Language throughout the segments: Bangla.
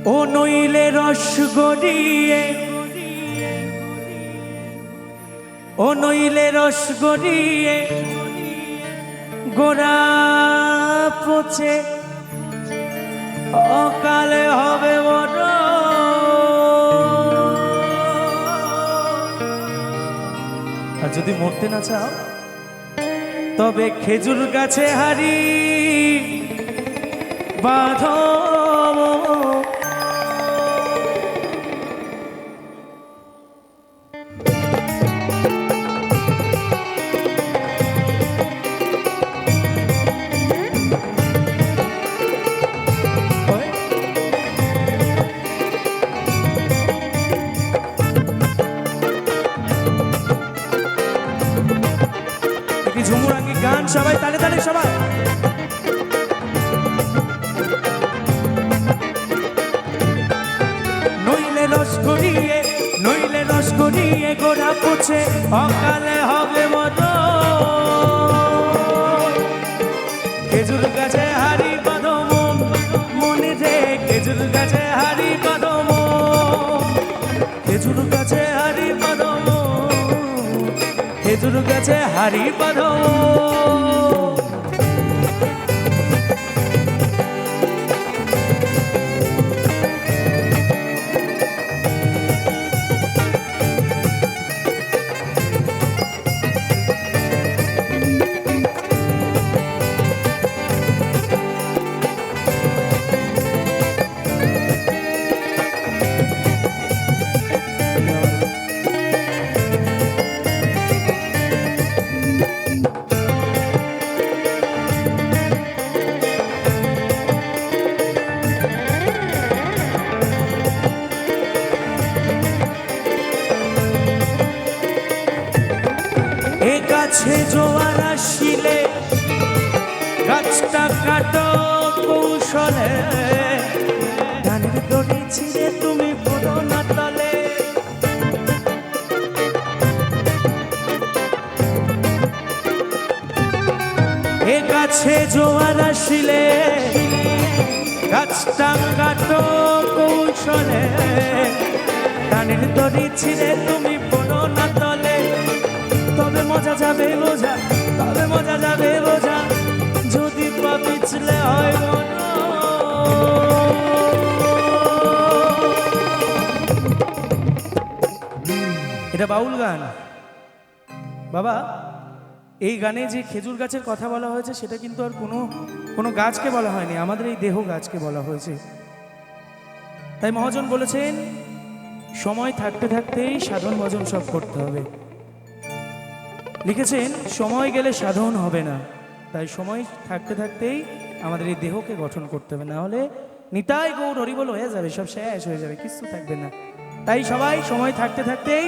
ও নইলে রস গড়িয়ে, ও নইলে রস গড়িয়ে গোড়া পচে অকালে হবে বড়। আর যদি মরতে না চাও তবে খেজুর গাছে হারি বাঁধো। ঝুমুরাঙ্গি গান সবাই তালে তালে সবাই। নইলে রস গড়িয়ে, নইলে রস গড়িয়ে গোড়া পচে অকালে হবে বড়। খেজুর গাছে হারি বাঁধো মন, মনে রে খেজুর গাছে হারি বাঁধো মন, খেজুর গাছে হারি বাঁধো মন, খেজুর গাছে হারি বাঁধো। এ গাছে জোয়ার আসিলে গাছটা কাটো কৌশলে, ধানের দড়ি ছিঁড়ে তুমি পড়ো না তলে। এ গাছে জোয়ার আসিলে গাছটা কাটো কৌশলে, ধানের দড়ি ছিঁড়ে তুমি পড়ো না তলে। তবে মজা যাবে বোঝা, তবে মজা যাবে বোঝা যদি পা পিছলে হয় বড়। এটা বাউল গান বাবা। এই গানে যে খেজুর গাছের কথা বলা হয়েছে সেটা কিন্তু আর কোনো গাছকে বলা হয়নি, আমাদের এই দেহ গাছকে বলা হয়েছে। তাই মহাজন বলেছেন সময় থাকতে থাকতেই সাধন ভজন সব করতে হবে। লিখেছেন সময় গেলে সাধন হবে না, তাই সময় থাকতে থাকতেই আমাদের এই দেহকে গঠন করতে হবে, না হলে নিতাই গৌর হরিবল হয়ে যাবে, সব শেষ হয়ে যাবে, কিছু থাকবে না। তাই সবাই সময় থাকতে থাকতেই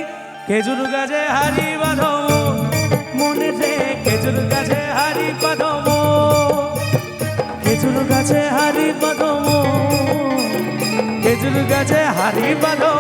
খেজুর গাছে হারি বাঁধো মনে রে, খেজুর গাছে হারি বাঁধো, খেজুর গাছে হারি বাঁধো, খেজুর গাছে হারি বাঁধো।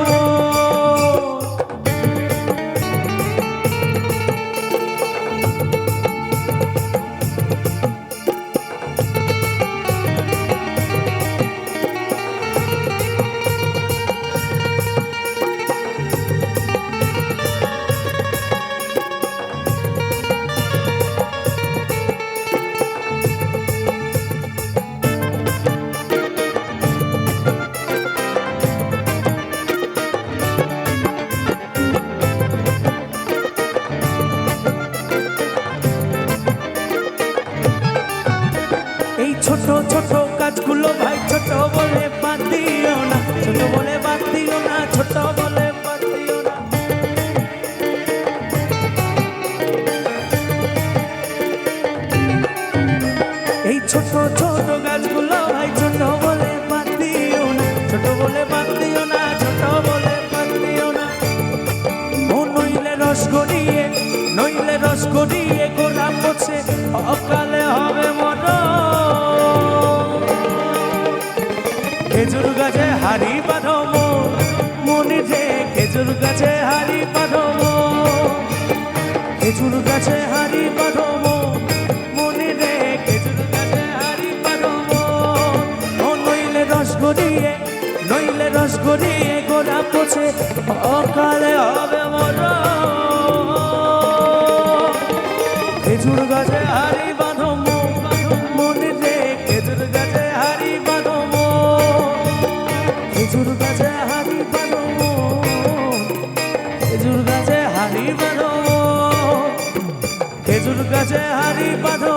ছোট ছোট কাজগুলো ভাই ছোট বলে বাদ দিও না, ছোট বলে বাদ দিও না, ছোট বলে বাদ দিও না। এই ছোট ছোট গাছগুলো ভাই ছোট বলে বাদ দিও না, ছোট বলে বাদ দিও না, ছোট বলে বাদ দিও না। ও নইলে রস গড়িয়ে, নইলে রস গড়িয়ে গোড়া পচে অকালে হবে বড়। খেজুর গাছে হারি বাঁধো মনে রে, খেজুর গাছে হারি বাঁধো, খেজুর গাছে হারি বাঁধো মনে রে, খেজুর গাছে হারি বাঁধো। ও নইলে রস গড়িয়ে, নইলে অকালে হবে মরণ। খেজুর গাছে হারি বাঁধো মনে রে, খেজুর গাছে হারি বাঁধো, খেজুর গাছে হারি বাঁধো, খেজুর গাছে হারি বাঁধো, খেজুর গাছে হারি বাঁধো।